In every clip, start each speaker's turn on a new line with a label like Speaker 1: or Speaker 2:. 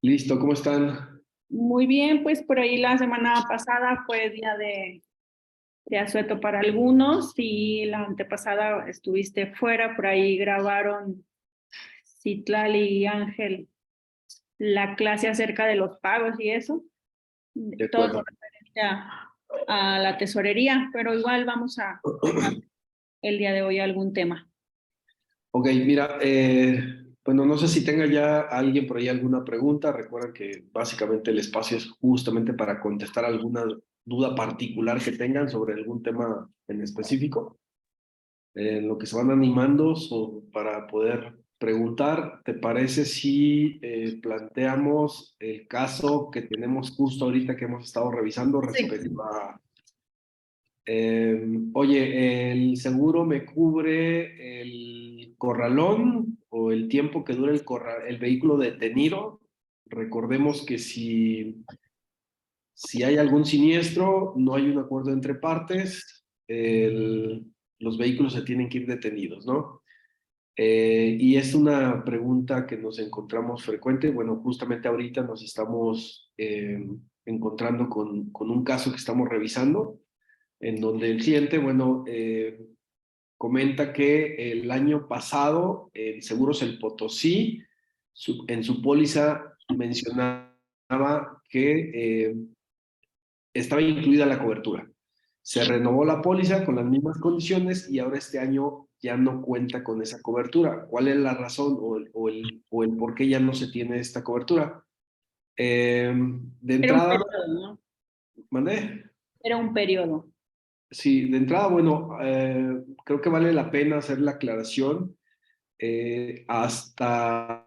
Speaker 1: Listo, ¿cómo están?
Speaker 2: Muy bien, pues por ahí la semana pasada fue día de asueto para algunos y la antepasada estuviste fuera, por ahí grabaron Citlali y Ángel la clase acerca de los pagos y eso,
Speaker 1: De
Speaker 2: todo lo
Speaker 1: acuerdo.
Speaker 2: referente a la tesorería, pero igual vamos a el día de hoy algún tema.
Speaker 1: Ok, mira, bueno, no sé si tenga ya alguien por ahí alguna pregunta. Recuerda que básicamente el espacio es justamente para contestar alguna duda particular que tengan sobre algún tema en específico. En lo que se van animando para poder preguntar, ¿te parece si planteamos el caso que tenemos justo ahorita que hemos estado revisando
Speaker 2: Sí.
Speaker 1: respecto a oye, ¿el seguro me cubre el corralón o el tiempo que dura el vehículo detenido? Recordemos que si hay algún siniestro, no hay un acuerdo entre partes, los vehículos se tienen que ir detenidos, ¿no? Y es una pregunta que nos encontramos frecuente. Bueno, justamente ahorita nos estamos encontrando con un caso que estamos revisando en donde el cliente, bueno, comenta que el año pasado en Seguros El Potosí, en su póliza mencionaba que estaba incluida la cobertura. Se renovó la póliza con las mismas condiciones y ahora este año ya no cuenta con esa cobertura. ¿Cuál es la razón o el por qué ya no se tiene esta cobertura? De
Speaker 2: Era un
Speaker 1: entrada,
Speaker 2: periodo, ¿no?
Speaker 1: mandé.
Speaker 2: Era un periodo.
Speaker 1: Sí, de entrada, bueno, creo que vale la pena hacer la aclaración. Hasta,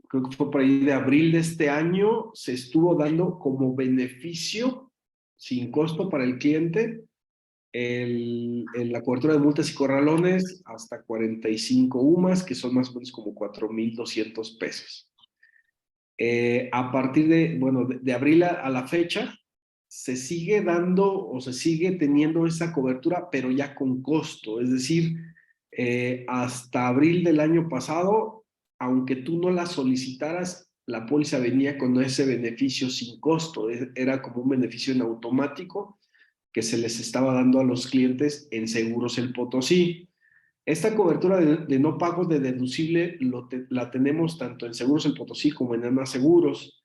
Speaker 1: creo que fue por ahí de abril de este año, se estuvo dando como beneficio sin costo para el cliente la cobertura de multas y corralones hasta 45 UMAS, que son más o menos como 4,200 pesos. A partir de, bueno, de abril a la fecha, se sigue dando o se sigue teniendo esa cobertura, pero ya con costo. Es decir, hasta abril del año pasado, aunque tú no la solicitaras, la póliza venía con ese beneficio sin costo. Era como un beneficio en automático que se les estaba dando a los clientes en Seguros El Potosí. Esta cobertura de no pagos de deducible la tenemos tanto en Seguros El Potosí como en ANA Seguros.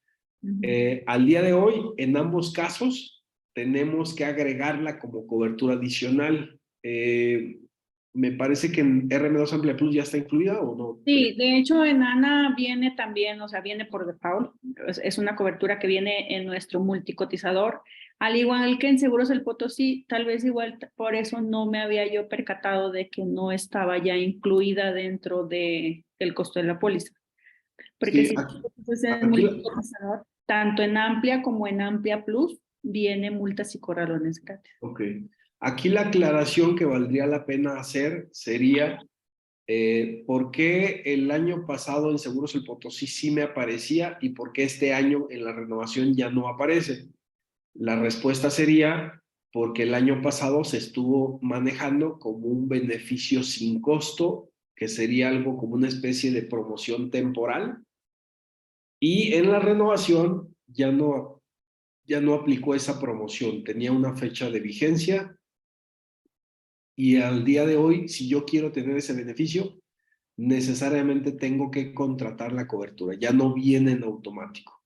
Speaker 1: Al día de hoy, en ambos casos, tenemos que agregarla como cobertura adicional. Me parece que en RM2 Amplia Plus ya está incluida o no.
Speaker 2: Sí, de hecho en ANA viene también, o sea, viene por default, es una cobertura que viene en nuestro multicotizador, al igual que en Seguros El Potosí, tal vez igual por eso no me había yo percatado de que no estaba ya incluida dentro del costo de la póliza, porque
Speaker 1: Sí,
Speaker 2: si
Speaker 1: aquí,
Speaker 2: es en
Speaker 1: aquí,
Speaker 2: multicotizador, tanto en Amplia como en Amplia Plus, viene multas y corralones gratis.
Speaker 1: ok. Aquí la aclaración que valdría la pena hacer sería ¿por qué el año pasado en Seguros El Potosí sí me aparecía y por qué este año en la renovación ya no aparece? La respuesta sería porque el año pasado se estuvo manejando como un beneficio sin costo, que sería algo como una especie de promoción temporal, y en la renovación ya no aplicó esa promoción, tenía una fecha de vigencia y al día de hoy, si yo quiero tener ese beneficio, necesariamente tengo que contratar la cobertura, ya no viene en automático.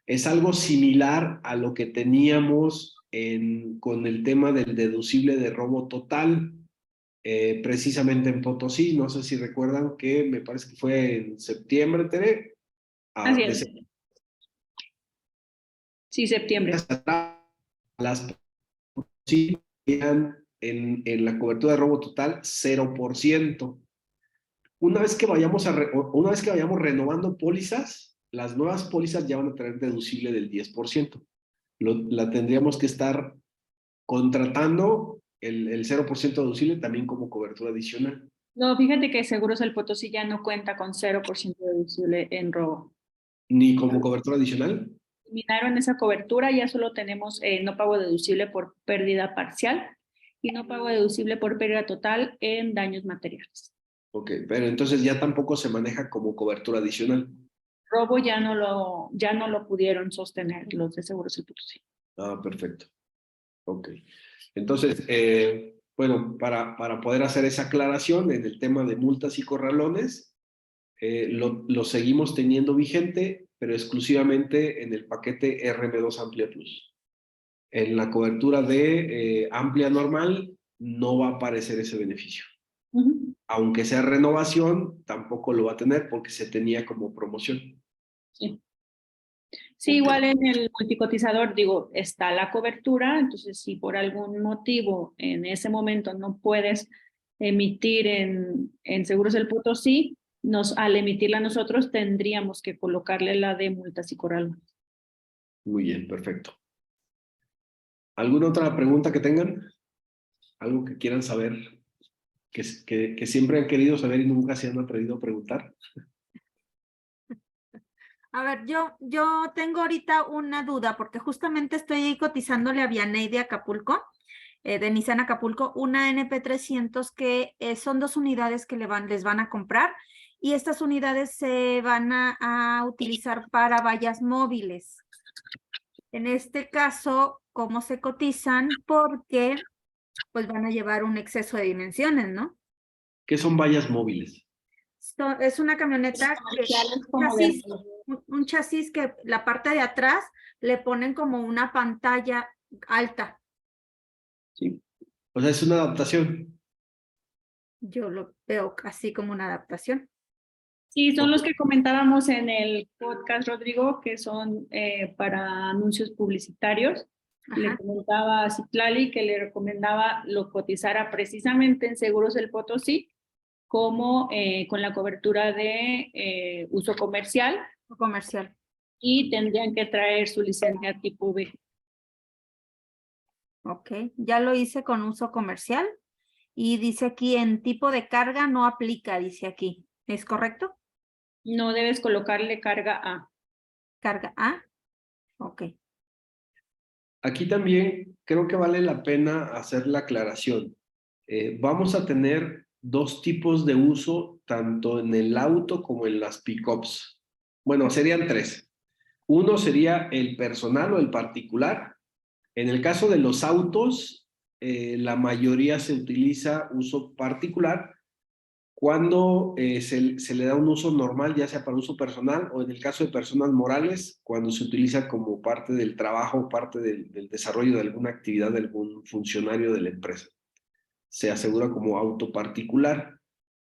Speaker 1: Es algo similar a lo que teníamos con el tema del deducible de robo total, precisamente en Potosí. No sé si recuerdan que me parece que fue en septiembre, Tere,
Speaker 2: Así
Speaker 1: de
Speaker 2: es, sí, septiembre.
Speaker 1: las Potosí en la cobertura de robo total 0%. Una vez que vayamos renovando pólizas, las nuevas pólizas ya van a tener deducible del 10%. La tendríamos que estar contratando el 0% deducible también como cobertura adicional.
Speaker 2: No, fíjate que Seguros El Potosí ya no cuenta con 0% deducible en robo.
Speaker 1: Ni como cobertura adicional.
Speaker 2: Eliminaron esa cobertura, ya solo tenemos no pago deducible por pérdida parcial y no pago deducible por pérdida total en daños materiales.
Speaker 1: Ok, pero entonces ya tampoco se maneja como cobertura adicional.
Speaker 2: robo ya no lo pudieron sostener los de Seguros del Potosí.
Speaker 1: Ah, perfecto. Ok. Entonces, bueno, para poder hacer esa aclaración en el tema de multas y corralones, lo seguimos teniendo vigente, pero exclusivamente en el paquete RM2 Amplia Plus. En la cobertura de amplia normal no va a aparecer ese beneficio. Aunque sea renovación, tampoco lo va a tener porque se tenía como promoción.
Speaker 2: Sí. Sí,
Speaker 1: Okay.
Speaker 2: igual en el multicotizador, digo, está la cobertura, entonces si por algún motivo en ese momento no puedes emitir en Seguros del Potosí, al emitirla nosotros tendríamos que colocarle la de multas y corralones.
Speaker 1: Muy bien, perfecto. ¿Alguna otra pregunta que tengan? ¿Algo que quieran saber? Que siempre han querido saber y nunca se han atrevido a preguntar.
Speaker 3: A ver, yo tengo ahorita una duda porque justamente estoy cotizándole a Vianey de Acapulco, de Nissan Acapulco, una NP300 que son 2 unidades que les van a comprar y estas unidades se van a utilizar para vallas móviles. En este caso, ¿cómo se cotizan? Porque pues van a llevar un exceso de dimensiones, ¿no?
Speaker 1: ¿Qué son vallas móviles?
Speaker 3: Es una camioneta que un chasis que la parte de atrás le ponen como una pantalla alta.
Speaker 1: Sí. O sea, es una adaptación.
Speaker 3: Yo lo veo así como una adaptación.
Speaker 2: Sí, son los que comentábamos en el podcast, Rodrigo, que son para anuncios publicitarios.
Speaker 3: Ajá.
Speaker 2: Le comentaba a Citlali que le recomendaba lo cotizara precisamente en Seguros del Potosí, como con la cobertura de uso comercial.
Speaker 3: Comercial.
Speaker 2: Y tendrían que traer su licencia tipo B.
Speaker 3: Ok, ya lo hice con uso comercial y dice aquí en tipo de carga no aplica, dice aquí. ¿Es correcto?
Speaker 2: No debes colocarle carga A.
Speaker 3: Carga A. Ok.
Speaker 1: Aquí también creo que vale la pena hacer la aclaración. Vamos a tener 2 tipos de uso, tanto en el auto como en las pickups. Bueno, serían 3. Uno sería el personal o el particular. En el caso de los autos, la mayoría se utiliza uso particular cuando se le da un uso normal, ya sea para uso personal o en el caso de personas morales, cuando se utiliza como parte del trabajo, parte del desarrollo de alguna actividad de algún funcionario de la empresa. Se asegura como auto particular.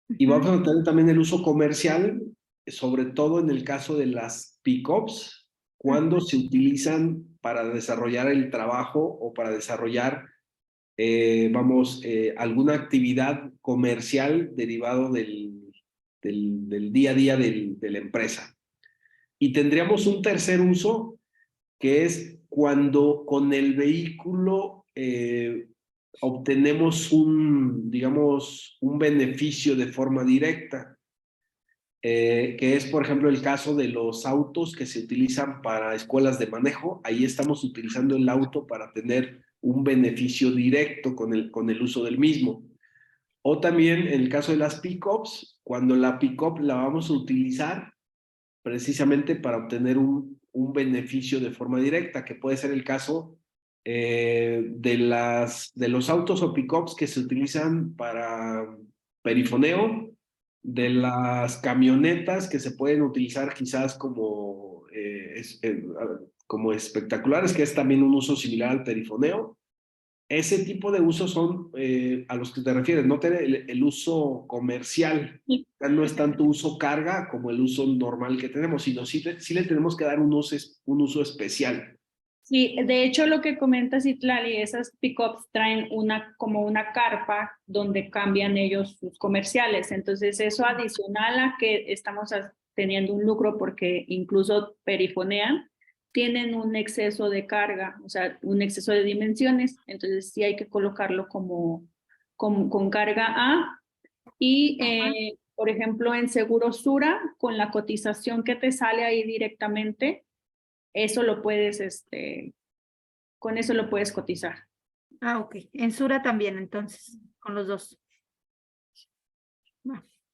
Speaker 1: Y vamos a tener también el uso comercial, sobre todo en el caso de las pickups, cuando se utilizan para desarrollar el trabajo o para desarrollar alguna actividad comercial derivado del día a día de la empresa. Y tendríamos un tercer uso, que es cuando con el vehículo obtenemos digamos, un beneficio de forma directa, que es, por ejemplo, el caso de los autos que se utilizan para escuelas de manejo. Ahí estamos utilizando el auto para tener un beneficio directo con el uso del mismo. O también en el caso de las pickups, cuando la pickup la vamos a utilizar precisamente para obtener un beneficio de forma directa, que puede ser el caso de los autos o pickups que se utilizan para perifoneo, de las camionetas que se pueden utilizar quizás como espectaculares, que es también un uso similar al perifoneo. Ese tipo de usos son a los que te refieres, no el uso comercial.
Speaker 2: Sí.
Speaker 1: No es tanto uso carga como el uso normal que tenemos, sino sí le tenemos que dar un uso especial.
Speaker 2: Sí, de hecho lo que comenta Citlali, esas pickups traen como una carpa donde cambian ellos sus comerciales. Entonces eso adicional a que estamos teniendo un lucro porque incluso perifonean, tienen un exceso de carga, o sea, un exceso de dimensiones. Entonces sí hay que colocarlo con carga A. Y por ejemplo en Seguro Sura, con la cotización que te sale ahí directamente, eso lo puedes, con eso lo puedes cotizar.
Speaker 3: Ah, ok. En Sura también, entonces, con los dos.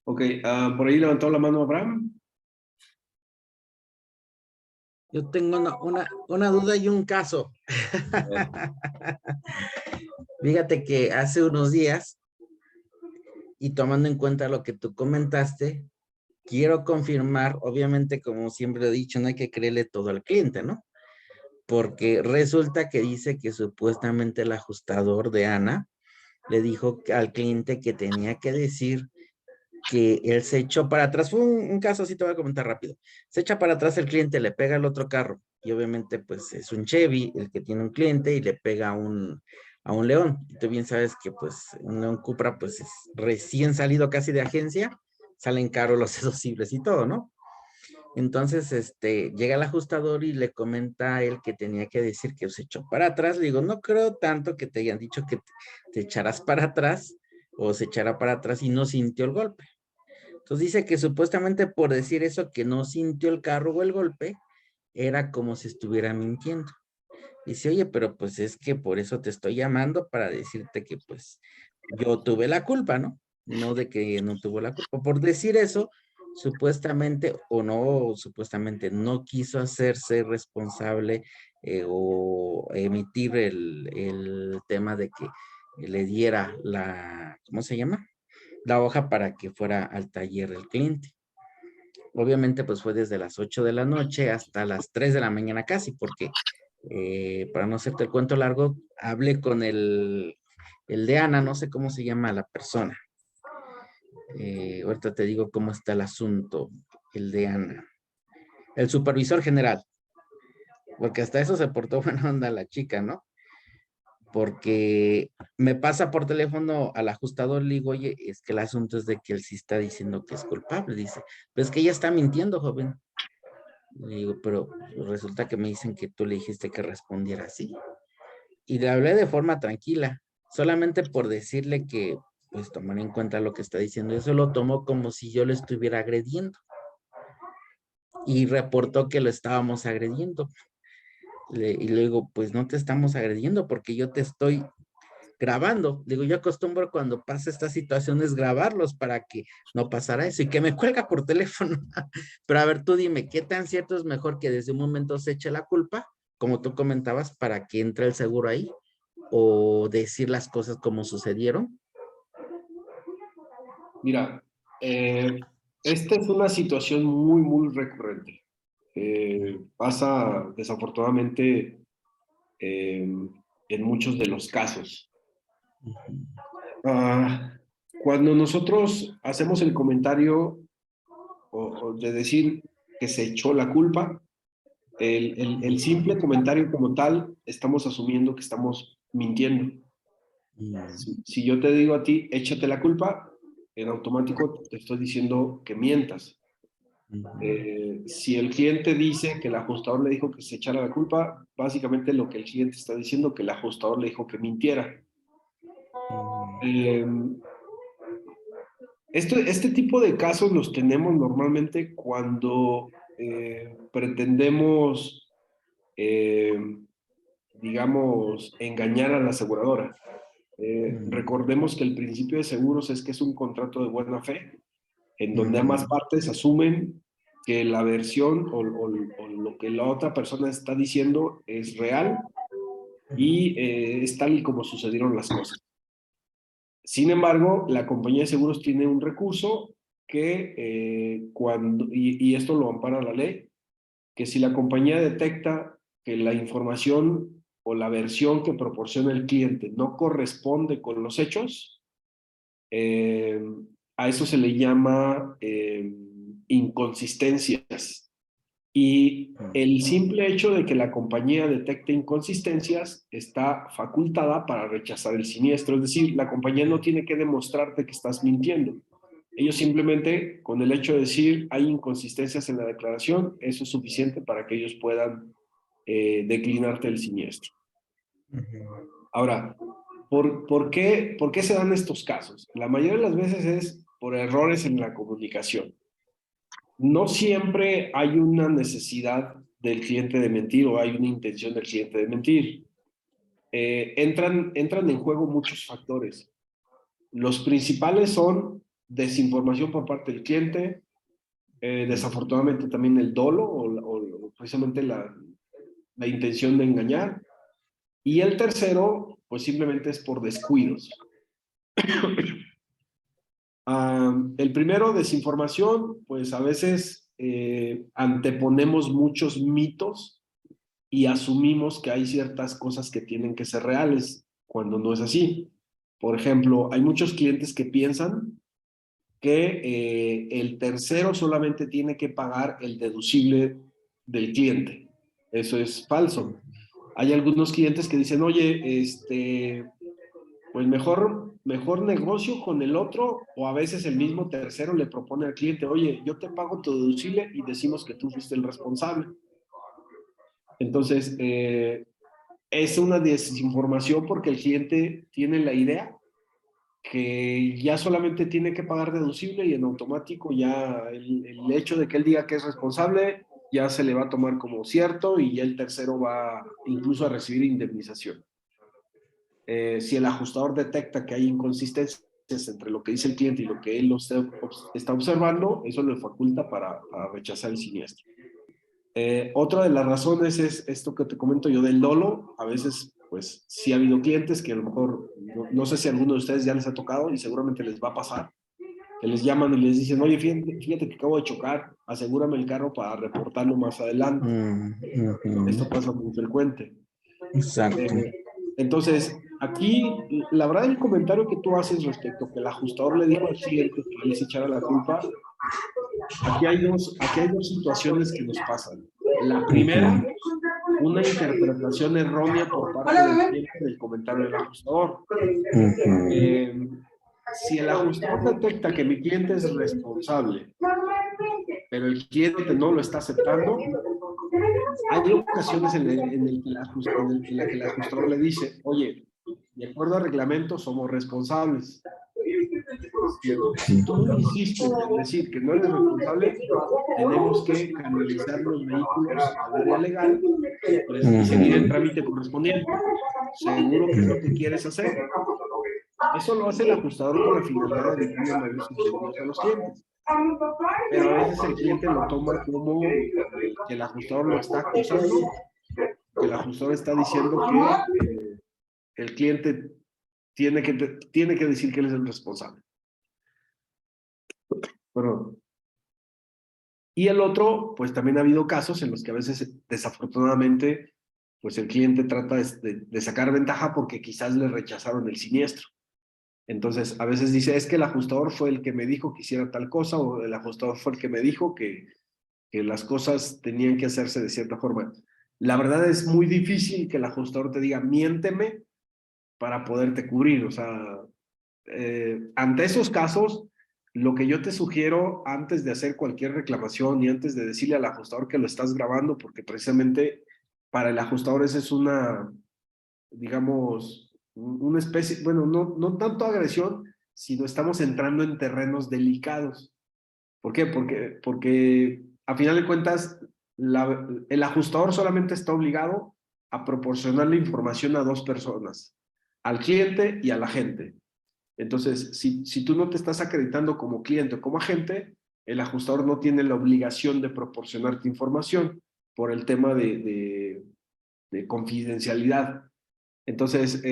Speaker 1: Ok, por ahí levantó la mano Abraham.
Speaker 4: Yo tengo una duda y un caso. Fíjate que hace unos días, y tomando en cuenta lo que tú comentaste, quiero confirmar, obviamente, como siempre he dicho, no hay que creerle todo al cliente, ¿no? Porque resulta que dice que supuestamente el ajustador de Ana le dijo al cliente que tenía que decir que él se echó para atrás. Fue un caso, así te voy a comentar rápido. Se echa para atrás el cliente, le pega al otro carro y obviamente pues es un Chevy el que tiene un cliente y le pega a un León. Y tú bien sabes que pues un León Cupra pues es recién salido casi de agencia, salen caros los deducibles y todo, ¿no? Entonces, llega el ajustador y le comenta a él que tenía que decir que se echó para atrás. Le digo, no creo tanto que te hayan dicho que te echarás para atrás o se echará para atrás y no sintió el golpe. Entonces dice que supuestamente por decir eso, que no sintió el carro o el golpe, era como si estuviera mintiendo. Dice, oye, pero pues es que por eso te estoy llamando para decirte que pues yo tuve la culpa, ¿no? No de que no tuvo la culpa. Por decir eso, supuestamente o no, supuestamente no quiso hacerse responsable o emitir el tema de que le diera la, ¿cómo se llama? La hoja para que fuera al taller del cliente. Obviamente, pues fue desde las 8 de la noche hasta las 3 de la mañana casi, porque para no hacerte el cuento largo, hablé con el de Ana, no sé cómo se llama la persona. Ahorita te digo cómo está el asunto, el de Ana. El supervisor general, porque hasta eso se portó buena onda la chica, ¿no? Porque me pasa por teléfono al ajustador, le digo, oye, es que el asunto es de que él sí está diciendo que es culpable, dice, pero es que ella está mintiendo, joven. Le digo, pero resulta que me dicen que tú le dijiste que respondiera así. Y le hablé de forma tranquila, solamente por decirle que, pues, tomar en cuenta lo que está diciendo. Eso lo tomó como si yo lo estuviera agrediendo. Y reportó que lo estábamos agrediendo. Y le digo, pues no te estamos agrediendo porque yo te estoy grabando. Digo, yo acostumbro cuando pasa estas situaciones grabarlos para que no pasara eso y que me cuelga por teléfono. Pero a ver, tú dime, ¿qué tan cierto es mejor que desde un momento se eche la culpa, como tú comentabas, para que entre el seguro ahí? ¿O decir las cosas como sucedieron?
Speaker 1: Mira, esta es una situación muy, muy recurrente. Pasa desafortunadamente en muchos de los casos. Cuando nosotros hacemos el comentario o de decir que se echó la culpa, el simple comentario como tal, estamos asumiendo que estamos mintiendo. Si yo te digo a ti, échate la culpa, en automático te estoy diciendo que mientas. Si el cliente dice que el ajustador le dijo que se echara la culpa, básicamente lo que el cliente está diciendo que el ajustador le dijo que mintiera. Este tipo de casos los tenemos normalmente cuando pretendemos, digamos, engañar a la aseguradora. Recordemos que el principio de seguros es que es un contrato de buena fe, en donde ambas partes asumen que la versión o lo que la otra persona está diciendo es real y es tal y como sucedieron las cosas. Sin embargo, la compañía de seguros tiene un recurso que y esto lo ampara la ley, que si la compañía detecta que la información o la versión que proporciona el cliente no corresponde con los hechos, a eso se le llama inconsistencias. Y el simple hecho de que la compañía detecte inconsistencias está facultada para rechazar el siniestro. Es decir, la compañía no tiene que demostrarte que estás mintiendo. Ellos simplemente, con el hecho de decir hay inconsistencias en la declaración, eso es suficiente para que ellos puedan declinarte el siniestro. Ahora, ¿por qué se dan estos casos? La mayoría de las veces es por errores en la comunicación. No siempre hay una necesidad del cliente de mentir o hay una intención del cliente de mentir. Entran en juego muchos factores. Los principales son desinformación por parte del cliente, Desafortunadamente también el dolo o precisamente la intención de engañar. Y el tercero, pues simplemente es por descuidos. El primero, desinformación, pues a veces anteponemos muchos mitos y asumimos que hay ciertas cosas que tienen que ser reales, cuando no es así. Por ejemplo, hay muchos clientes que piensan que el tercero solamente tiene que pagar el deducible del cliente. Eso es falso. Hay algunos clientes que dicen, oye, pues mejor negocio con el otro, o a veces el mismo tercero le propone al cliente, oye, yo te pago tu deducible y decimos que tú fuiste el responsable. Entonces, es una desinformación porque el cliente tiene la idea que ya solamente tiene que pagar deducible y en automático ya el hecho de que él diga que es responsable ya se le va a tomar como cierto y ya el tercero va incluso a recibir indemnización. Si el ajustador detecta que hay inconsistencias entre lo que dice el cliente y lo que él está observando, eso le faculta para rechazar el siniestro. Otra de las razones es esto que te comento yo del dolo. A veces, pues, sí ha habido clientes que a lo mejor, no sé si a alguno de ustedes ya les ha tocado y seguramente les va a pasar, que les llaman y les dicen, oye, fíjate que acabo de chocar, asegúrame el carro para reportarlo más adelante. Esto pasa muy frecuente.
Speaker 4: Exacto.
Speaker 1: Entonces, aquí, la verdad, el comentario que tú haces respecto a que el ajustador le dijo al cliente que él se echara la culpa, aquí hay dos situaciones que nos pasan. La primera, una interpretación errónea por parte del cliente del comentario del ajustador. Si el ajustador detecta que mi cliente es responsable, pero el cliente no lo está aceptando, hay ocasiones en la que el ajustador le dice, oye, de acuerdo al reglamento somos responsables. Si tú insistes en decir que no eres responsable, tenemos que canalizar los vehículos al área legal y seguir el trámite correspondiente. ¿Seguro que es lo que quieres hacer? Eso lo hace el ajustador con la finalidad de evitarle mayores incentivos a los clientes. Pero a veces el cliente lo toma como que el ajustador lo está acusando, que el ajustador está diciendo que el cliente tiene que decir que él es el responsable. Perdón. Y el otro, pues también ha habido casos en los que a veces, desafortunadamente, pues el cliente trata de sacar ventaja porque quizás le rechazaron el siniestro. Entonces, a veces dice, es que el ajustador fue el que me dijo que hiciera tal cosa, o el ajustador fue el que me dijo que las cosas tenían que hacerse de cierta forma. La verdad es muy difícil que el ajustador te diga, miénteme para poderte cubrir. O sea, ante esos casos, lo que yo te sugiero antes de hacer cualquier reclamación y antes de decirle al ajustador que lo estás grabando, porque precisamente para el ajustador esa es una, digamos, una especie, bueno, no tanto agresión, sino estamos entrando en terrenos delicados. ¿Por qué? Porque a final de cuentas, el ajustador solamente está obligado a proporcionarle información a dos personas, al cliente y al agente. Entonces, si tú no te estás acreditando como cliente o como agente, el ajustador no tiene la obligación de proporcionarte información por el tema de confidencialidad. Entonces,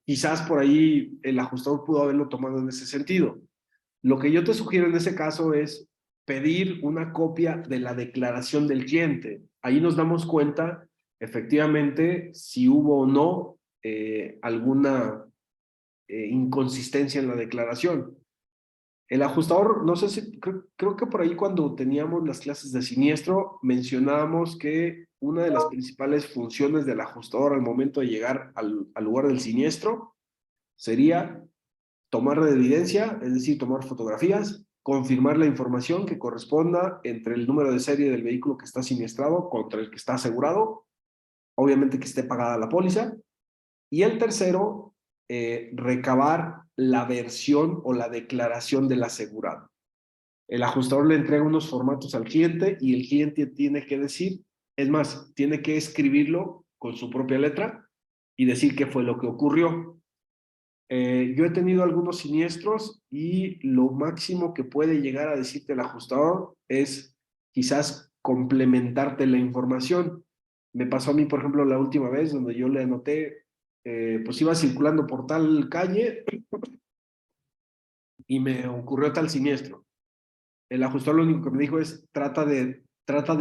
Speaker 1: quizás por ahí el ajustador pudo haberlo tomado en ese sentido. Lo que yo te sugiero en ese caso es pedir una copia de la declaración del cliente. Ahí nos damos cuenta, efectivamente, si hubo o no alguna inconsistencia en la declaración. El ajustador, no sé si, creo que por ahí cuando teníamos las clases de siniestro, mencionábamos que una de las principales funciones del ajustador al momento de llegar al lugar del siniestro sería tomar de evidencia, es decir, tomar fotografías, confirmar la información que corresponda entre el número de serie del vehículo que está siniestrado contra el que está asegurado, obviamente que esté pagada la póliza, y el tercero, recabar la versión o la declaración del asegurado. El ajustador le entrega unos formatos al cliente y el cliente tiene que decir, es más, tiene que escribirlo con su propia letra y decir qué fue lo que ocurrió. Yo he tenido algunos siniestros y lo máximo que puede llegar a decirte el ajustador es quizás complementarte la información. Me pasó a mí, por ejemplo, la última vez donde yo le anoté, pues iba circulando por tal calle y me ocurrió tal siniestro. El ajustador lo único que me dijo es, trata de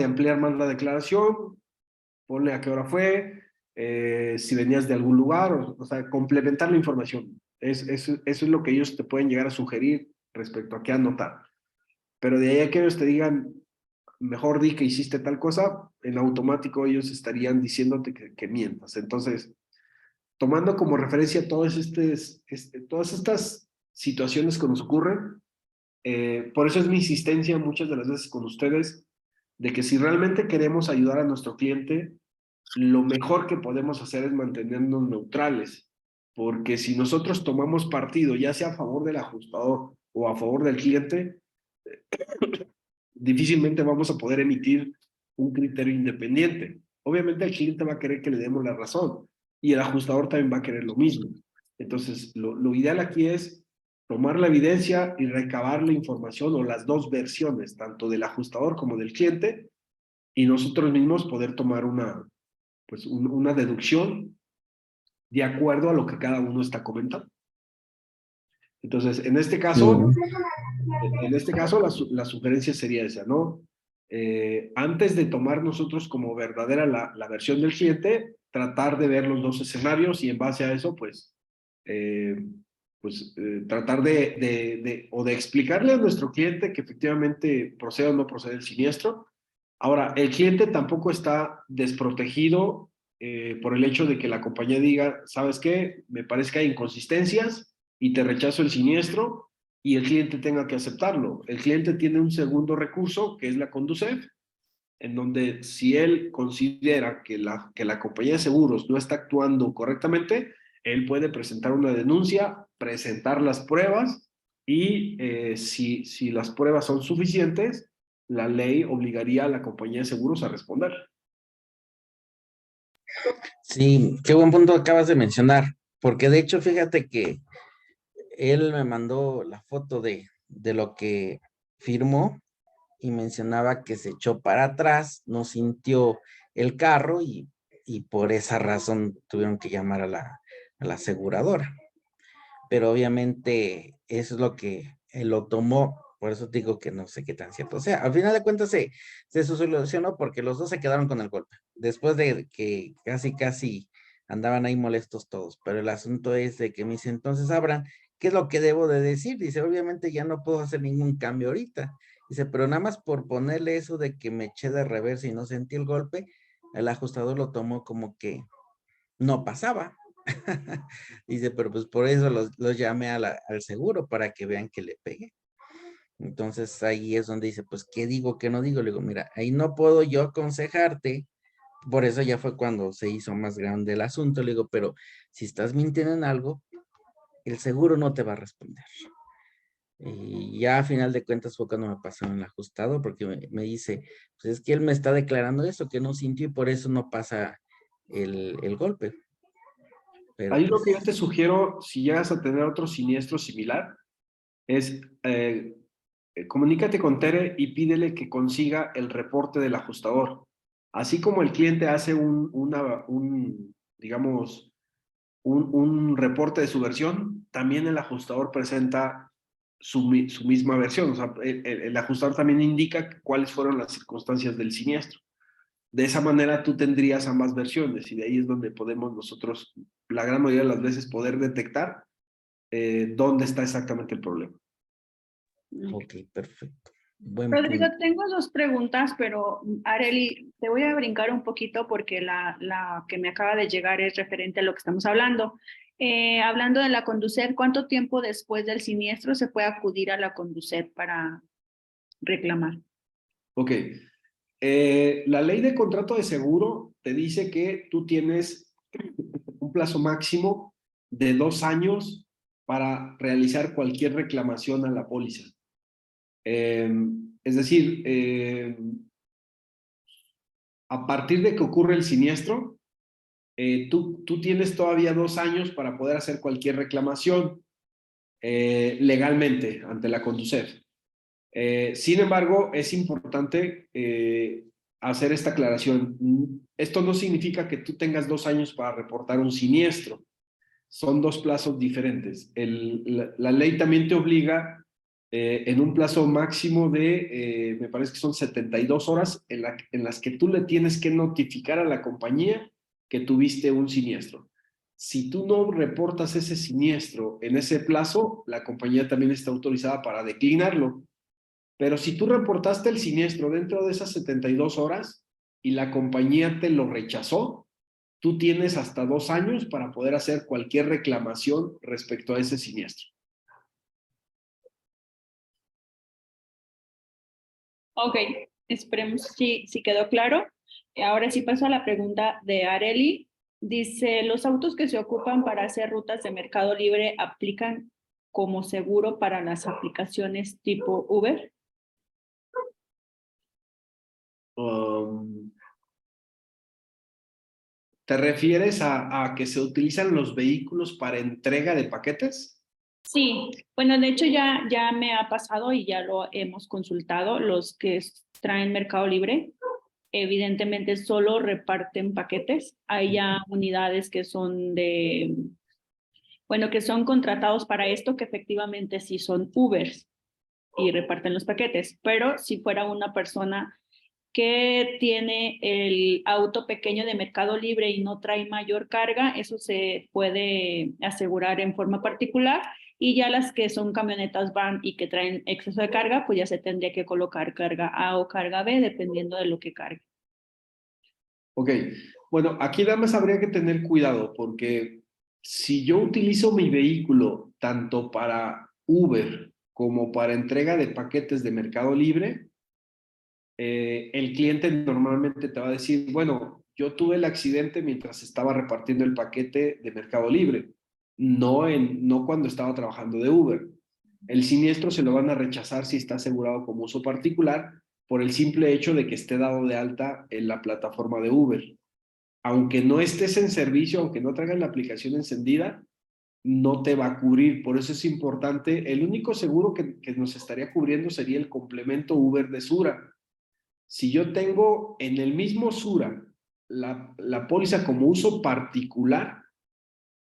Speaker 1: ampliar más la declaración, ponle a qué hora fue, si venías de algún lugar, o sea, complementar la información. Eso es lo que ellos te pueden llegar a sugerir respecto a qué anotar. Pero de ahí a que ellos te digan, mejor di que hiciste tal cosa, en automático ellos estarían diciéndote que mientas. Entonces, tomando como referencia todas estas situaciones que nos ocurren, por eso es mi insistencia muchas de las veces con ustedes, de que si realmente queremos ayudar a nuestro cliente, lo mejor que podemos hacer es mantenernos neutrales, porque si nosotros tomamos partido, ya sea a favor del ajustador o a favor del cliente, difícilmente vamos a poder emitir un criterio independiente. Obviamente el cliente va a querer que le demos la razón y el ajustador también va a querer lo mismo. Entonces, lo ideal aquí es tomar la evidencia y recabar la información o las dos versiones, tanto del ajustador como del cliente, y nosotros mismos poder tomar una deducción de acuerdo a lo que cada uno está comentando. Entonces, en este caso la sugerencia sería esa, ¿no? Antes de tomar nosotros como verdadera la versión del cliente, tratar de ver los dos escenarios y en base a eso, tratar de explicarle a nuestro cliente que efectivamente procede o no procede el siniestro. Ahora, el cliente tampoco está desprotegido por el hecho de que la compañía diga, ¿sabes qué? Me parece que hay inconsistencias y te rechazo el siniestro y el cliente tenga que aceptarlo. El cliente tiene un segundo recurso, que es la Conducef, en donde si él considera que la compañía de seguros no está actuando correctamente, él puede presentar una denuncia, presentar las pruebas y si las pruebas son suficientes, la ley obligaría a la compañía de seguros a responder.
Speaker 4: Sí, qué buen punto acabas de mencionar, porque de hecho, fíjate que él me mandó la foto de lo que firmó y mencionaba que se echó para atrás, no sintió el carro y por esa razón tuvieron que llamar a la aseguradora. Pero obviamente eso es lo que él lo tomó, por eso digo que no sé qué tan cierto. O sea, al final de cuentas se solucionó porque los dos se quedaron con el golpe, después de que casi andaban ahí molestos todos, pero el asunto es de que me dice, entonces Abraham, ¿qué es lo que debo de decir? Dice, obviamente ya no puedo hacer ningún cambio ahorita. Dice, pero nada más por ponerle eso de que me eché de reversa y no sentí el golpe, el ajustador lo tomó como que no pasaba. Dice, pero pues por eso los llamé al seguro para que vean que le pegué. Entonces ahí es donde dice, pues, ¿qué digo, qué no digo? Le digo, mira, ahí no puedo yo aconsejarte, por eso ya fue cuando se hizo más grande el asunto. Le digo, pero si estás mintiendo en algo, el seguro no te va a responder. Y ya a final de cuentas fue cuando me pasaron el ajustado, porque me dice, pues es que él me está declarando eso, que no sintió y por eso no pasa el golpe. Pero
Speaker 1: Ahí lo
Speaker 4: pues,
Speaker 1: que yo te sugiero, si llegas a tener otro siniestro similar, es comunícate con Tere y pídele que consiga el reporte del ajustador. Así como el cliente hace digamos, un reporte de su versión, también el ajustador presenta su misma versión. O sea, el ajustador también indica cuáles fueron las circunstancias del siniestro. De esa manera tú tendrías ambas versiones y de ahí es donde podemos nosotros, la gran mayoría de las veces, poder detectar dónde está exactamente el problema.
Speaker 4: ok, perfecto. Buen
Speaker 2: Rodrigo,
Speaker 4: punto.
Speaker 2: tengo dos preguntas, pero Areli, te voy a brincar un poquito porque la que me acaba de llegar es referente a lo que estamos hablando. Hablando de la Conducef, ¿cuánto tiempo después del siniestro se puede acudir a la Conducef para reclamar?
Speaker 1: Ok. La ley de contrato de seguro te dice que tú tienes un plazo máximo de 2 años para realizar cualquier reclamación a la póliza. Es decir, a partir de que ocurre el siniestro, tú tienes todavía 2 años para poder hacer cualquier reclamación legalmente ante la Conducef. Sin embargo, es importante hacer esta aclaración. Esto no significa que tú tengas 2 años para reportar un siniestro. Son 2 plazos diferentes. La ley también te obliga en un plazo máximo de, me parece que son 72 horas en las que tú le tienes que notificar a la compañía que tuviste un siniestro. Si tú no reportas ese siniestro en ese plazo, la compañía también está autorizada para declinarlo. Pero si tú reportaste el siniestro dentro de esas 72 horas y la compañía te lo rechazó, tú tienes hasta 2 años para poder hacer cualquier reclamación respecto a ese siniestro.
Speaker 2: Ok, esperemos si quedó claro. Ahora sí paso a la pregunta de Areli. Dice, ¿los autos que se ocupan para hacer rutas de Mercado Libre aplican como seguro para las aplicaciones tipo Uber?
Speaker 1: ¿Te refieres a que se utilizan los vehículos para entrega de paquetes?
Speaker 2: Sí, bueno, de hecho ya me ha pasado y ya lo hemos consultado. Los que traen Mercado Libre, evidentemente solo reparten paquetes. Hay ya unidades que son que son contratados para esto, que efectivamente sí son Ubers y reparten los paquetes. Pero si fuera una persona que tiene el auto pequeño de Mercado Libre y no trae mayor carga, eso se puede asegurar en forma particular, y ya las que son camionetas van y que traen exceso de carga, pues ya se tendría que colocar carga A o carga B, dependiendo de lo que cargue.
Speaker 1: Ok, bueno, aquí nada más habría que tener cuidado porque si yo utilizo mi vehículo tanto para Uber como para entrega de paquetes de Mercado Libre, el cliente normalmente te va a decir, bueno, yo tuve el accidente mientras estaba repartiendo el paquete de Mercado Libre, no cuando estaba trabajando de Uber. El siniestro se lo van a rechazar si está asegurado como uso particular por el simple hecho de que esté dado de alta en la plataforma de Uber. Aunque no estés en servicio, aunque no traigas la aplicación encendida, no te va a cubrir. Por eso es importante, el único seguro que nos estaría cubriendo sería el complemento Uber de Sura. Si yo tengo en el mismo Sura la póliza como uso particular,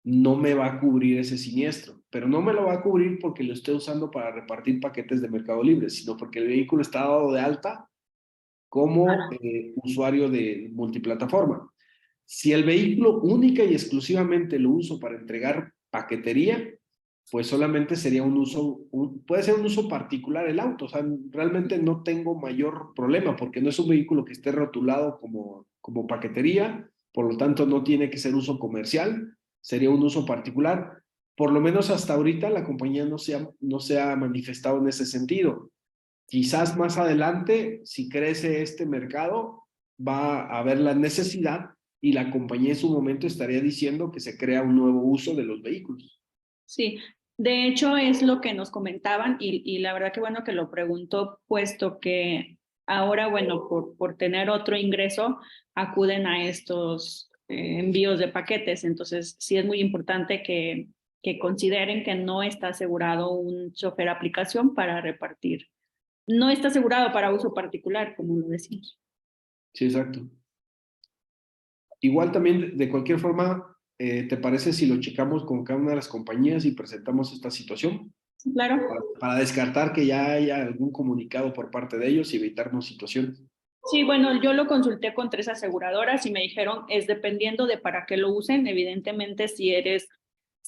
Speaker 1: no me va a cubrir ese siniestro, pero no me lo va a cubrir porque lo esté usando para repartir paquetes de Mercado Libre, sino porque el vehículo está dado de alta como usuario de multiplataforma. Si el vehículo única y exclusivamente lo uso para entregar paquetería, pues solamente sería un uso, puede ser un uso particular el auto, o sea, realmente no tengo mayor problema porque no es un vehículo que esté rotulado como paquetería, por lo tanto no tiene que ser uso comercial, sería un uso particular. Por lo menos hasta ahorita la compañía no se ha manifestado en ese sentido. Quizás más adelante, si crece este mercado, va a haber la necesidad y la compañía en su momento estaría diciendo que se crea un nuevo uso de los vehículos.
Speaker 2: Sí, de hecho es lo que nos comentaban y la verdad que bueno que lo preguntó, puesto que ahora, bueno, por tener otro ingreso, acuden a estos envíos de paquetes. Entonces, sí es muy importante que consideren que no está asegurado un chofer aplicación para repartir. No está asegurado para uso particular, como lo decimos.
Speaker 1: Sí, exacto. Igual también, de cualquier forma, ¿te parece si lo checamos con cada una de las compañías y presentamos esta situación?
Speaker 2: Claro.
Speaker 1: Para descartar que ya haya algún comunicado por parte de ellos y evitarnos situaciones.
Speaker 2: Sí, bueno, yo lo consulté con 3 aseguradoras y me dijeron, es dependiendo de para qué lo usen. Evidentemente, si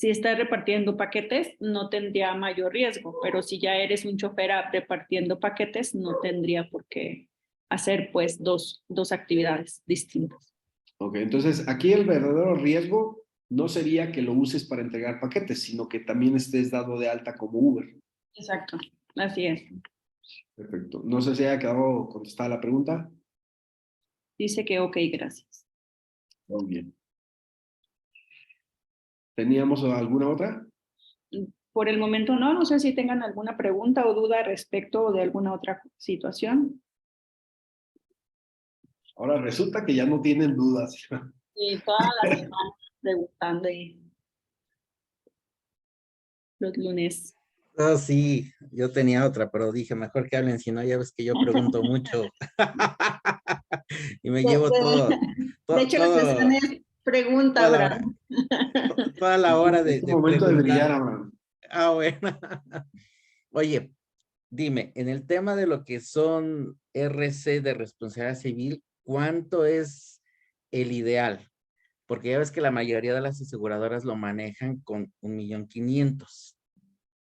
Speaker 2: estás repartiendo paquetes, no tendría mayor riesgo, pero si ya eres un chofer repartiendo paquetes, no tendría por qué hacer pues dos actividades distintas.
Speaker 1: Ok, entonces aquí el verdadero riesgo no sería que lo uses para entregar paquetes, sino que también estés dado de alta como Uber.
Speaker 2: Exacto, así es.
Speaker 1: Perfecto. No sé si haya quedado contestada la pregunta.
Speaker 2: Dice que ok, gracias.
Speaker 1: Muy bien. ¿Teníamos alguna otra?
Speaker 2: Por el momento no sé si tengan alguna pregunta o duda respecto de alguna otra situación.
Speaker 1: Ahora resulta que ya no tienen dudas.
Speaker 2: Y toda la semana preguntando y los lunes.
Speaker 4: Oh, sí, yo tenía otra, pero dije, mejor que hablen, si no, ya ves que yo pregunto mucho. Y me
Speaker 2: De,
Speaker 4: llevo
Speaker 2: de- de hecho, la sesión
Speaker 4: todo,
Speaker 2: es pregunta,
Speaker 4: toda la
Speaker 2: Abraham.
Speaker 4: hora, toda la hora
Speaker 1: Es tu
Speaker 4: de
Speaker 1: momento de brillar,
Speaker 4: preguntar.
Speaker 1: Abraham.
Speaker 4: Ah, bueno. Oye, dime, en el tema de lo que son RC de responsabilidad civil, ¿cuánto es el ideal? Porque ya ves que la mayoría de las aseguradoras lo manejan con 1.500.000,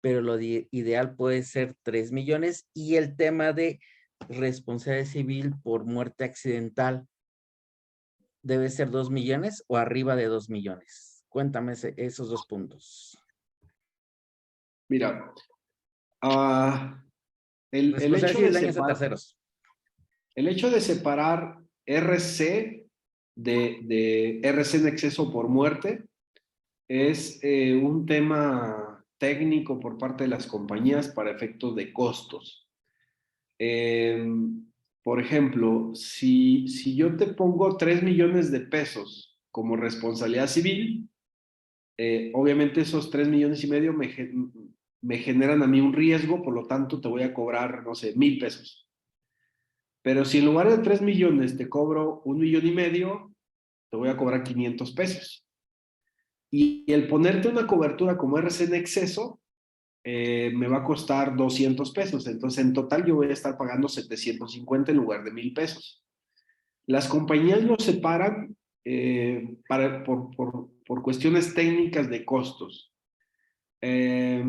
Speaker 4: pero lo ideal puede ser 3 millones, y el tema de responsabilidad civil por muerte accidental debe ser 2 millones o arriba de 2 millones. Cuéntame esos dos puntos.
Speaker 1: Mira, ah, el
Speaker 4: Responsabilidad
Speaker 1: hecho
Speaker 4: civil
Speaker 1: de
Speaker 4: de daños a
Speaker 1: separar,
Speaker 4: terceros.
Speaker 1: el hecho de separar RC de RC en exceso por muerte es un tema técnico por parte de las compañías para efectos de costos. Eh, por ejemplo, si yo te pongo 3 millones de pesos como responsabilidad civil, obviamente esos 3 millones y medio me generan a mí un riesgo, por lo tanto te voy a cobrar, no sé, 1,000 pesos. Pero si en lugar de 3 millones te cobro 1,5 millones, te voy a cobrar 500 pesos. Y el ponerte una cobertura como RC en exceso, me va a costar 200 pesos. Entonces, en total yo voy a estar pagando 750 en lugar de 1,000 pesos. Las compañías lo separan por cuestiones técnicas de costos. Eh,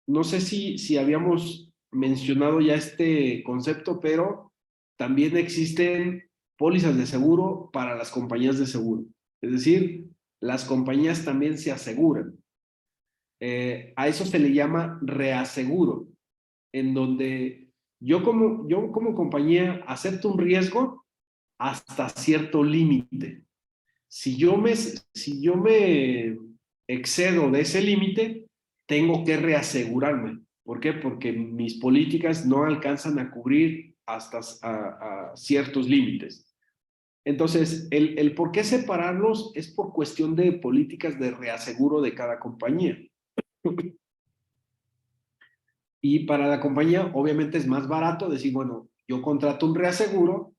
Speaker 1: no sé si habíamos mencionado ya este concepto, pero también existen pólizas de seguro para las compañías de seguro. Es decir, las compañías también se aseguran. A eso se le llama reaseguro, en donde yo como compañía acepto un riesgo hasta cierto límite. Si yo me excedo de ese límite, tengo que reasegurarme. ¿Por qué? Porque mis políticas no alcanzan a cubrir hasta a ciertos límites. Entonces, el por qué separarlos es por cuestión de políticas de reaseguro de cada compañía. Y para la compañía, obviamente es más barato decir, bueno, yo contrato un reaseguro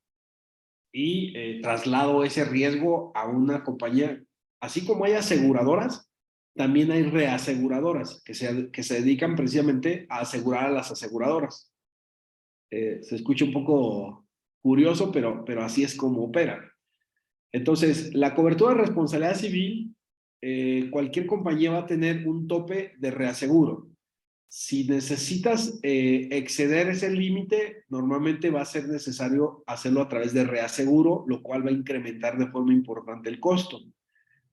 Speaker 1: y traslado ese riesgo a una compañía. Así como hay aseguradoras, también hay reaseguradoras que se dedican precisamente a asegurar a las aseguradoras. Se escucha un poco curioso, pero así es como opera. Entonces, la cobertura de responsabilidad civil, cualquier compañía va a tener un tope de reaseguro. Si necesitas exceder ese límite, normalmente va a ser necesario hacerlo a través de reaseguro, lo cual va a incrementar de forma importante el costo.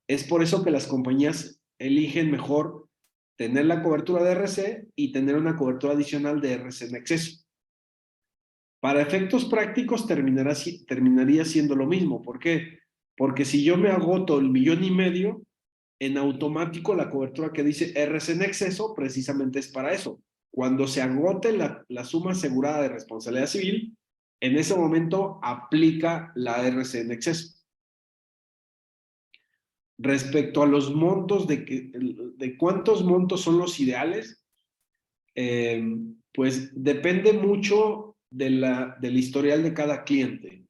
Speaker 1: Es por eso que las compañías eligen mejor tener la cobertura de RC y tener una cobertura adicional de RC en exceso. Para efectos prácticos terminaría siendo lo mismo. ¿Por qué? Porque si yo me agoto el 1,5 millones, en automático la cobertura que dice RC en exceso precisamente es para eso. Cuando se agote la suma asegurada de responsabilidad civil, en ese momento aplica la RC en exceso. Respecto a los montos, de cuántos montos son los ideales, pues depende mucho del historial de cada cliente.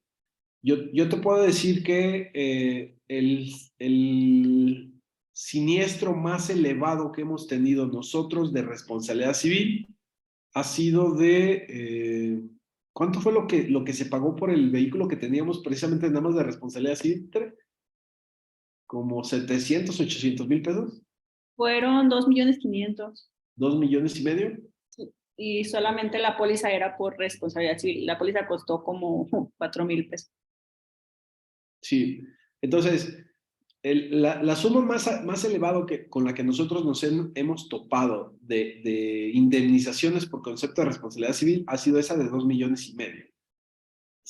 Speaker 1: Yo te puedo decir que el siniestro más elevado que hemos tenido nosotros de responsabilidad civil ha sido ¿cuánto fue lo que se pagó por el vehículo que teníamos precisamente nada más de responsabilidad civil? Como 700, 800 mil pesos.
Speaker 2: Fueron 2,500,000.
Speaker 1: 2,5 millones.
Speaker 2: Y solamente la póliza era por responsabilidad civil. La póliza costó como 4,000 pesos.
Speaker 1: Sí. Entonces, la suma más elevada con la que nosotros nos hemos topado de indemnizaciones por concepto de responsabilidad civil ha sido esa de 2,5 millones.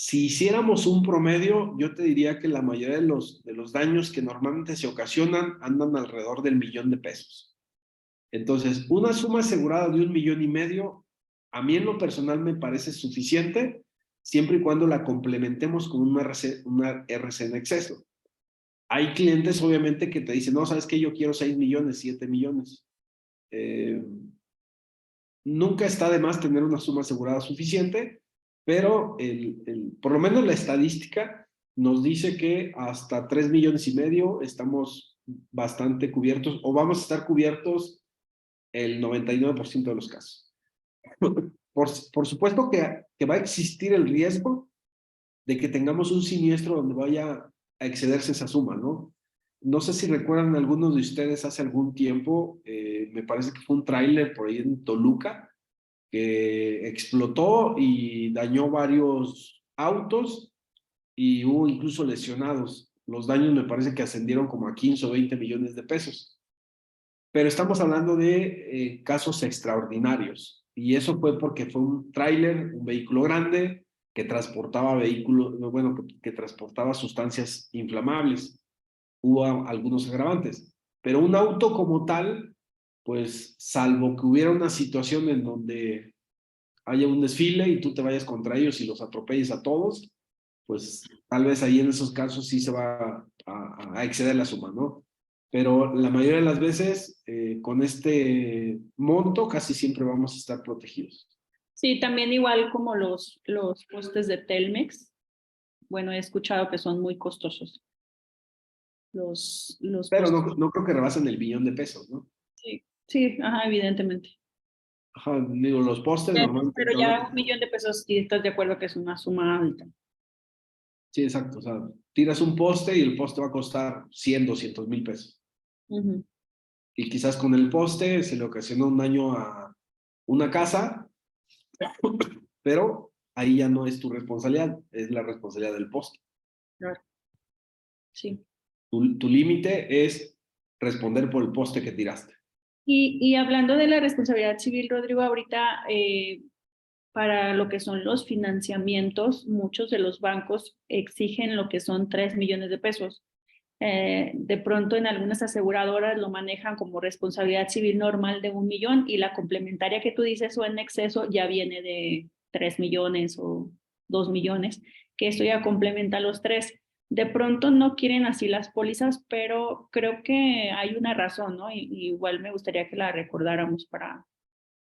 Speaker 1: Si hiciéramos un promedio, yo te diría que la mayoría de los daños que normalmente se ocasionan andan alrededor del 1,000,000 de pesos. Entonces, una suma asegurada de 1,5 millones, a mí en lo personal me parece suficiente, siempre y cuando la complementemos con una RC en exceso. Hay clientes, obviamente, que te dicen, no, ¿sabes qué? Yo quiero 6 millones, 7 millones. Nunca está de más tener una suma asegurada suficiente, pero por lo menos la estadística nos dice que hasta 3 millones y medio estamos bastante cubiertos, o vamos a estar cubiertos el 99% de los casos. Por supuesto que va a existir el riesgo de que tengamos un siniestro donde vaya a excederse esa suma, ¿no? No sé si recuerdan algunos de ustedes hace algún tiempo, me parece que fue un tráiler por ahí en Toluca, que explotó y dañó varios autos y hubo incluso lesionados. Los daños me parece que ascendieron como a 15 o 20 millones de pesos. Pero estamos hablando de casos extraordinarios. Y eso fue porque fue un tráiler, un vehículo grande que transportaba bueno, que transportaba sustancias inflamables. Hubo algunos agravantes. Pero un auto como tal, pues salvo que hubiera una situación en donde haya un desfile y tú te vayas contra ellos y los atropelles a todos, pues tal vez ahí en esos casos sí se va a exceder la suma, ¿no? Pero la mayoría de las veces, con este monto, casi siempre vamos a estar protegidos.
Speaker 2: Sí, también igual como los postes de Telmex. Bueno, he escuchado que son muy costosos. Los
Speaker 1: Pero
Speaker 2: postes.
Speaker 1: no creo que rebasen el billón de pesos, ¿no?
Speaker 2: Sí, sí, ajá, evidentemente.
Speaker 1: Ajá, digo, los postes normalmente
Speaker 2: Pero
Speaker 1: te van
Speaker 2: ya
Speaker 1: a...
Speaker 2: 1 millón de pesos, sí estás de acuerdo que es una suma alta.
Speaker 1: Sí, exacto. O sea, tiras un poste y el poste va a costar 100, 200 mil pesos.
Speaker 2: Ujú.
Speaker 1: Y quizás con el poste se le ocasionó un daño a una casa, pero ahí ya no es tu responsabilidad, es la responsabilidad del poste.
Speaker 2: Claro. Sí.
Speaker 1: Tu límite es responder por el poste que tiraste.
Speaker 2: Y hablando de la responsabilidad civil, Rodrigo, ahorita para lo que son los financiamientos, muchos de los bancos exigen lo que son 3 millones de pesos. De pronto en algunas aseguradoras lo manejan como responsabilidad civil normal de 1 millón y la complementaria que tú dices o en exceso ya viene de 3 millones o 2 millones, que esto ya complementa los tres. De pronto no quieren así las pólizas, pero creo que hay una razón, ¿no? Y igual me gustaría que la recordáramos para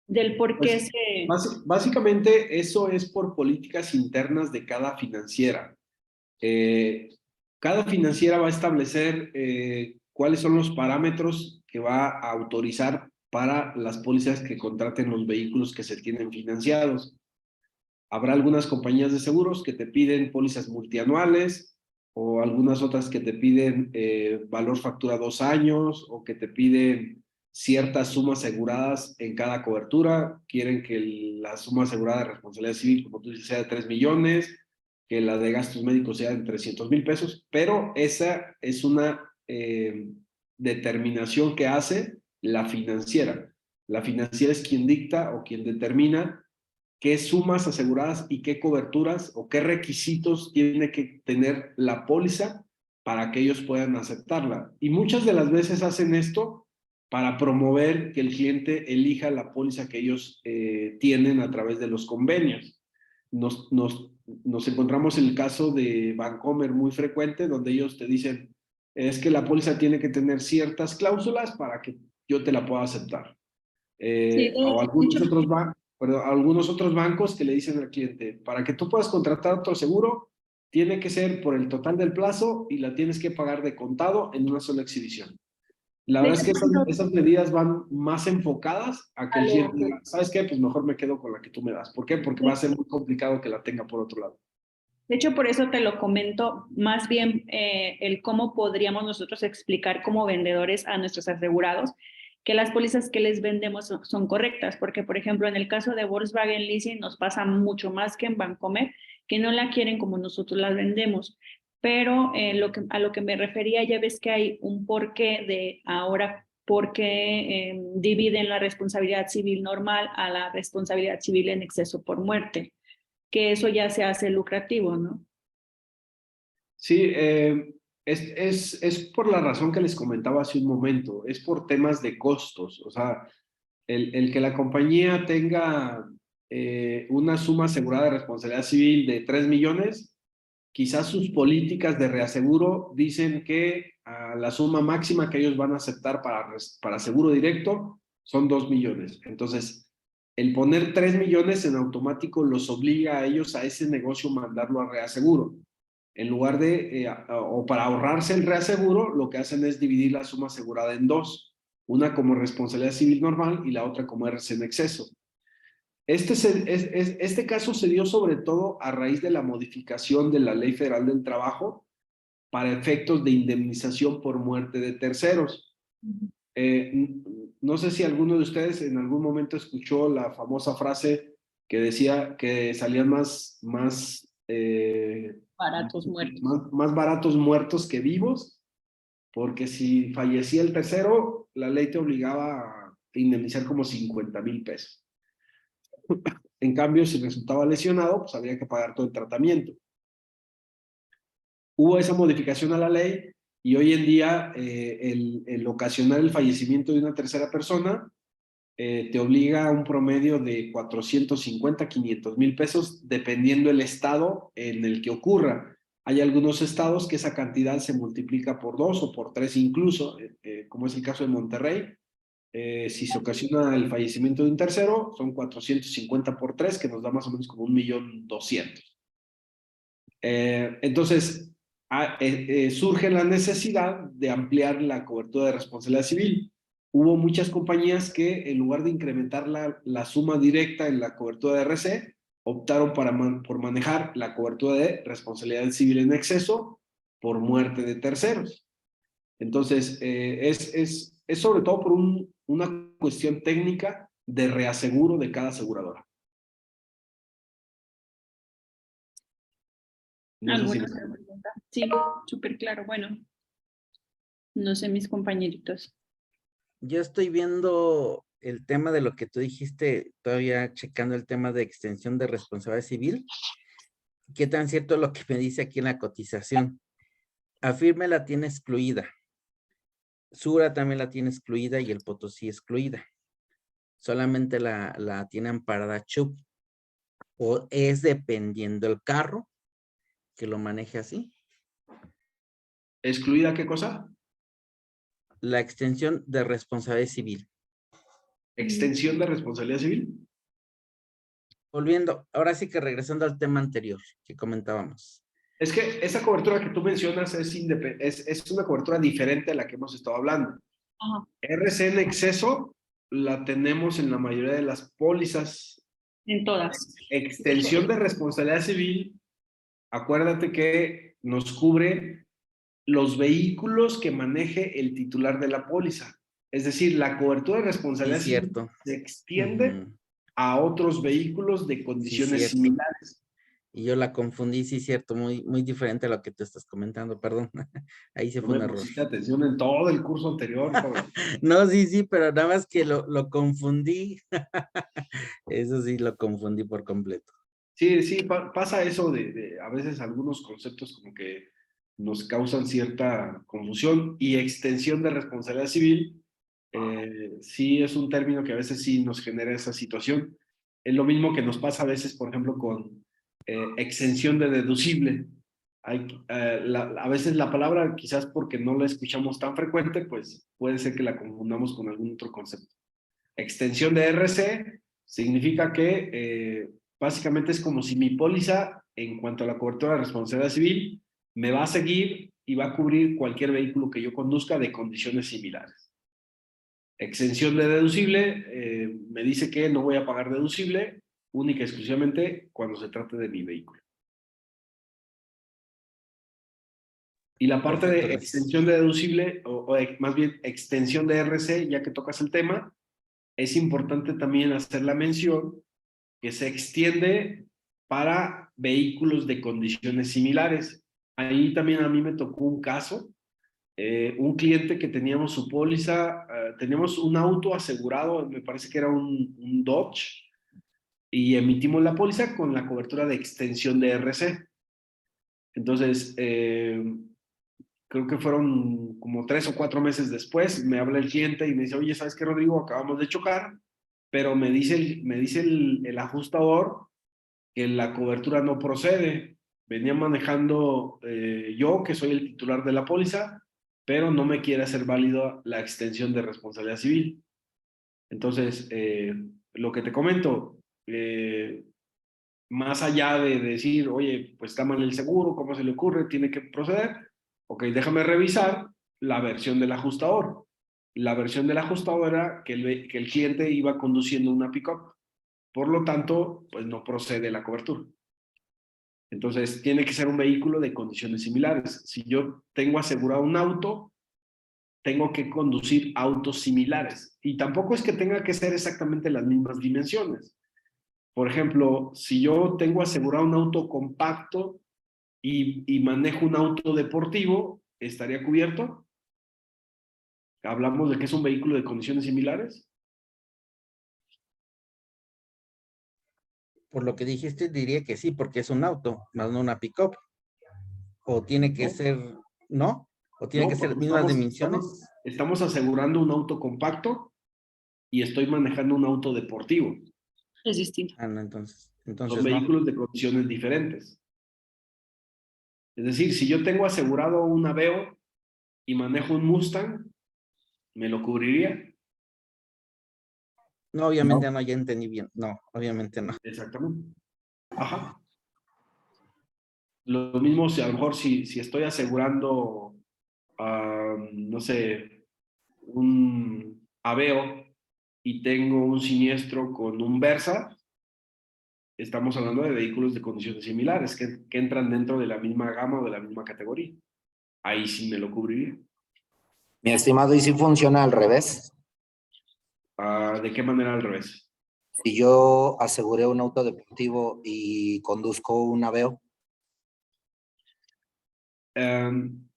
Speaker 2: del por qué
Speaker 1: Pues
Speaker 2: se...
Speaker 1: básicamente eso es por políticas internas de cada financiera. Cada financiera va a establecer cuáles son los parámetros que va a autorizar para las pólizas que contraten los vehículos que se tienen financiados. Habrá algunas compañías de seguros que te piden pólizas multianuales o algunas otras que te piden valor factura 2 años o que te piden ciertas sumas aseguradas en cada cobertura. Quieren que la suma asegurada de responsabilidad civil, como tú dices, sea de 3 millones, que la de gastos médicos sea de 300 mil pesos, pero esa es una determinación que hace la financiera. La financiera es quien dicta o quien determina qué sumas aseguradas y qué coberturas o qué requisitos tiene que tener la póliza para que ellos puedan aceptarla. Y muchas de las veces hacen esto para promover que el cliente elija la póliza que ellos tienen a través de los convenios. Nos encontramos el caso de Bancomer muy frecuente, donde ellos te dicen, es que la póliza tiene que tener ciertas cláusulas para que yo te la pueda aceptar.
Speaker 2: Sí,
Speaker 1: O
Speaker 2: de hecho,
Speaker 1: algunos otros bancos que le dicen al cliente, para que tú puedas contratar otro seguro, tiene que ser por el total del plazo y la tienes que pagar de contado en una sola exhibición. La
Speaker 2: de
Speaker 1: verdad
Speaker 2: hecho
Speaker 1: es que
Speaker 2: cuando,
Speaker 1: esas medidas van más enfocadas a que
Speaker 2: a
Speaker 1: el
Speaker 2: lo
Speaker 1: cliente diga, ¿sabes qué? Pues mejor me quedo con la que tú me das. ¿Por qué? Porque va a ser muy complicado que la tenga por otro lado.
Speaker 2: De hecho, por eso te lo comento, más bien el cómo podríamos nosotros explicar como vendedores a nuestros asegurados que las pólizas que les vendemos son correctas, porque por ejemplo en el caso de Volkswagen Leasing nos pasa mucho más que en Bancomer, que no la quieren como nosotros las vendemos. Pero a lo que me refería, ya ves que hay un porqué de ahora, porque dividen la responsabilidad civil normal a la responsabilidad civil en exceso por muerte, que eso ya se hace lucrativo, ¿no?
Speaker 1: Sí, es por la razón que les comentaba hace un momento, es por temas de costos, o sea, el que la compañía tenga una suma asegurada de responsabilidad civil de 3 millones, quizás sus políticas de reaseguro dicen que la suma máxima que ellos van a aceptar para seguro directo son 2 millones. Entonces, el poner 3 millones en automático los obliga a ellos a ese negocio mandarlo a reaseguro. En lugar de, o para ahorrarse el reaseguro, lo que hacen es dividir la suma asegurada en dos. Una como responsabilidad civil normal y la otra como RC en exceso. Este caso se dio sobre todo a raíz de la modificación de la Ley Federal del Trabajo para efectos de indemnización por muerte de terceros. No sé si alguno de ustedes en algún momento escuchó la famosa frase que decía que salían más
Speaker 2: Baratos muertos.
Speaker 1: más baratos muertos que vivos, porque si fallecía el tercero, la ley te obligaba a indemnizar como 50,000 pesos. En cambio, si resultaba lesionado, pues había que pagar todo el tratamiento. Hubo esa modificación a la ley y hoy en día el ocasionar el fallecimiento de una tercera persona te obliga a un promedio de 450, 500,000 pesos, dependiendo el estado en el que ocurra. Hay algunos estados que esa cantidad se multiplica por 2 o por 3 incluso, como es el caso de Monterrey. Si se ocasiona el fallecimiento de un tercero, son 450 por 3, que nos da más o menos como 1,200,000. Entonces, surge la necesidad de ampliar la cobertura de responsabilidad civil. Hubo muchas compañías que en lugar de incrementar la suma directa en la cobertura de RC, optaron por manejar la cobertura de responsabilidad civil en exceso por muerte de terceros. Entonces, es sobre todo por una cuestión técnica de reaseguro de cada aseguradora. No sé
Speaker 2: ¿Alguna
Speaker 1: si...
Speaker 2: otra pregunta? Sí, súper claro. Bueno, no sé mis compañeritos.
Speaker 4: Yo estoy viendo el tema de lo que tú dijiste, todavía checando el tema de extensión de responsabilidad civil. ¿Qué tan cierto es lo que me dice aquí en la cotización? Afirme la tiene excluida. Sura también la tiene excluida y el Potosí excluida. Solamente la tiene amparada Chubb. ¿O es dependiendo el carro que lo maneje así?
Speaker 1: ¿Excluida qué cosa?
Speaker 4: La extensión de responsabilidad civil.
Speaker 1: ¿Extensión de responsabilidad civil?
Speaker 4: Volviendo, ahora sí que regresando al tema anterior que comentábamos.
Speaker 1: Es que esa cobertura que tú mencionas es una cobertura diferente a la que hemos estado hablando.
Speaker 2: Ajá.
Speaker 1: RC en exceso la tenemos en la mayoría de las pólizas.
Speaker 2: En todas.
Speaker 1: Extensión de responsabilidad civil, acuérdate que nos cubre los vehículos que maneje el titular de la póliza. Es decir, la cobertura de responsabilidad
Speaker 4: Sí,
Speaker 1: civil
Speaker 4: cierto.
Speaker 1: se extiende a otros vehículos de condiciones
Speaker 4: cierto.
Speaker 1: similares.
Speaker 4: Y yo la confundí, sí, cierto, muy, muy diferente a lo que tú estás comentando, perdón. Ahí se
Speaker 1: No
Speaker 4: fue un
Speaker 1: me
Speaker 4: error.
Speaker 1: pusiste atención en todo el curso anterior, cabrón.
Speaker 4: No, sí, pero nada más que lo confundí. Eso sí, lo confundí por completo.
Speaker 1: Sí, pasa eso a veces algunos conceptos como que nos causan cierta confusión y extensión de responsabilidad civil. Sí es un término que a veces sí nos genera esa situación. Es lo mismo que nos pasa a veces, por ejemplo, con exención de deducible. A veces la palabra, quizás porque no la escuchamos tan frecuente, pues puede ser que la confundamos con algún otro concepto. Extensión de RC significa que básicamente es como si mi póliza, en cuanto a la cobertura de responsabilidad civil, me va a seguir y va a cubrir cualquier vehículo que yo conduzca de condiciones similares. Exención de deducible me dice que no voy a pagar deducible única y exclusivamente cuando se trate de mi vehículo. Y la parte
Speaker 4: Perfecto,
Speaker 1: de
Speaker 4: gracias.
Speaker 1: extensión de deducible, o más bien extensión de RC, ya que tocas el tema, es importante también hacer la mención que se extiende para vehículos de condiciones similares. Ahí también a mí me tocó un caso, un cliente que teníamos su póliza, teníamos un auto asegurado, me parece que era un Dodge, y emitimos la póliza con la cobertura de extensión de RC. Entonces, creo que fueron como 3 o 4 meses después, me habla el cliente y me dice, oye, ¿sabes qué, Rodrigo? Acabamos de chocar, pero me dice el ajustador que la cobertura no procede. venía manejando yo, que soy el titular de la póliza, pero no me quiere hacer válido la extensión de responsabilidad civil. Entonces, lo que te comento, más allá de decir, oye, pues está mal el seguro, ¿cómo se le ocurre? Tiene que proceder. Ok, déjame revisar la versión del ajustador. La versión del ajustador era que el cliente iba conduciendo una pick-up. Por lo tanto, pues no procede la cobertura. Entonces, tiene que ser un vehículo de condiciones similares. Si yo tengo asegurado un auto, tengo que conducir autos similares. Y tampoco es que tenga que ser exactamente las mismas dimensiones. Por ejemplo, si yo tengo asegurado un auto compacto y manejo un auto deportivo, ¿estaría cubierto? ¿Hablamos de que es un vehículo de condiciones similares?
Speaker 4: Por lo que dijiste, diría que sí, porque es un auto, más no una pick-up. O tiene que
Speaker 1: No,
Speaker 4: ser, ¿no? O tiene
Speaker 1: no,
Speaker 4: que ser
Speaker 1: porque
Speaker 4: mismas dimensiones.
Speaker 1: estamos asegurando un auto compacto y estoy manejando un auto deportivo.
Speaker 2: Es distinto.
Speaker 4: Ah, no, entonces
Speaker 1: Son
Speaker 4: no.
Speaker 1: vehículos de condiciones diferentes. Es decir, si yo tengo asegurado un Aveo y manejo un Mustang, ¿me lo cubriría?
Speaker 4: No, obviamente no, ya entendí bien. No, obviamente no.
Speaker 1: Exactamente. Ajá. Lo mismo si a lo mejor si estoy asegurando, no sé, un Aveo y tengo un siniestro con un Versa, estamos hablando de vehículos de condiciones similares que entran dentro de la misma gama o de la misma categoría. Ahí sí me lo cubriría.
Speaker 5: Mi estimado, ¿y si funciona al revés?
Speaker 1: ¿De qué manera al revés?
Speaker 5: Si yo aseguré un auto deportivo y conduzco un Aveo,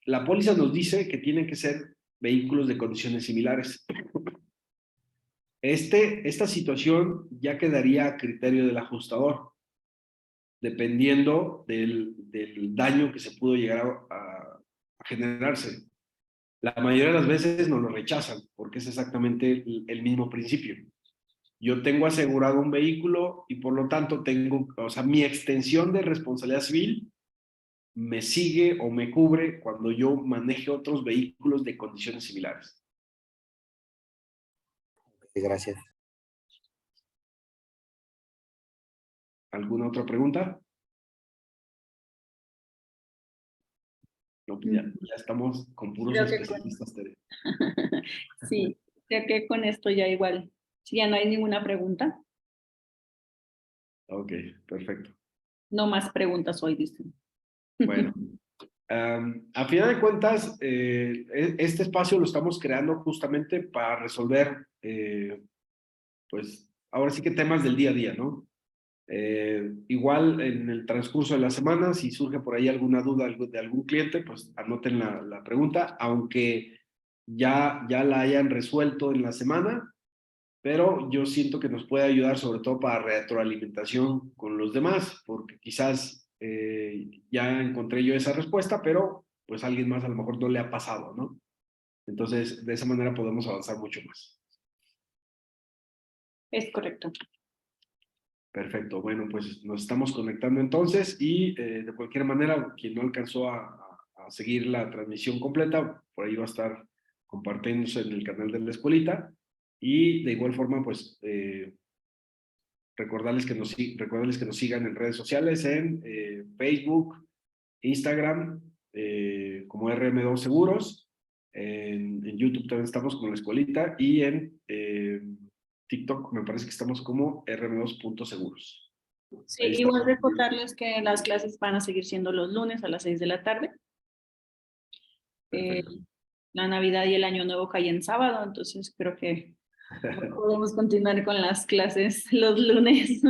Speaker 1: La póliza nos dice que tienen que ser vehículos de condiciones similares. Esta situación ya quedaría a criterio del ajustador, dependiendo del daño que se pudo llegar a generarse. La mayoría de las veces nos lo rechazan, porque es exactamente el mismo principio. Yo tengo asegurado un vehículo y por lo tanto tengo, o sea, mi extensión de responsabilidad civil me sigue o me cubre cuando yo maneje otros vehículos de condiciones similares.
Speaker 5: gracias.
Speaker 1: ¿Alguna otra pregunta? No, pues ya estamos con puros
Speaker 2: Creo que
Speaker 1: especialistas, Tere.
Speaker 2: sí, creo que con esto ya igual. Si ya no hay ninguna pregunta,
Speaker 1: Ok, perfecto.
Speaker 2: no más preguntas hoy, dicen.
Speaker 1: Bueno, a final de cuentas, este espacio lo estamos creando justamente para resolver, pues, ahora sí que temas del día a día, ¿no? Igual en el transcurso de la semana, si surge por ahí alguna duda de algún cliente, pues anoten la pregunta, aunque ya la hayan resuelto en la semana, pero yo siento que nos puede ayudar sobre todo para retroalimentación con los demás, porque quizás ya encontré yo esa respuesta, pero pues a alguien más a lo mejor no le ha pasado, ¿no? Entonces, de esa manera podemos avanzar mucho más.
Speaker 2: Es correcto.
Speaker 1: Perfecto, bueno, pues nos estamos conectando entonces y de cualquier manera, quien no alcanzó a seguir la transmisión completa, por ahí va a estar compartiéndose en el canal de la escuelita y de igual forma, pues recordarles que nos sigan en redes sociales, en Facebook, Instagram, como RM2 Seguros, en YouTube también estamos como la escuelita y en TikTok me parece que estamos como RM2.seguros.
Speaker 2: Sí,
Speaker 1: Ahí
Speaker 2: igual
Speaker 1: estamos.
Speaker 2: recordarles que las clases van a seguir siendo los lunes a las 6 de la tarde.
Speaker 1: Perfecto.
Speaker 2: La Navidad y el Año Nuevo caen en sábado, entonces creo que podemos continuar con las clases los lunes.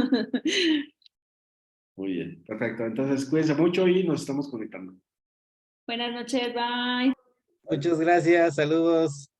Speaker 1: Muy bien, perfecto. Entonces, cuídense mucho y nos estamos conectando.
Speaker 2: Buenas noches, bye.
Speaker 4: Muchas gracias, saludos.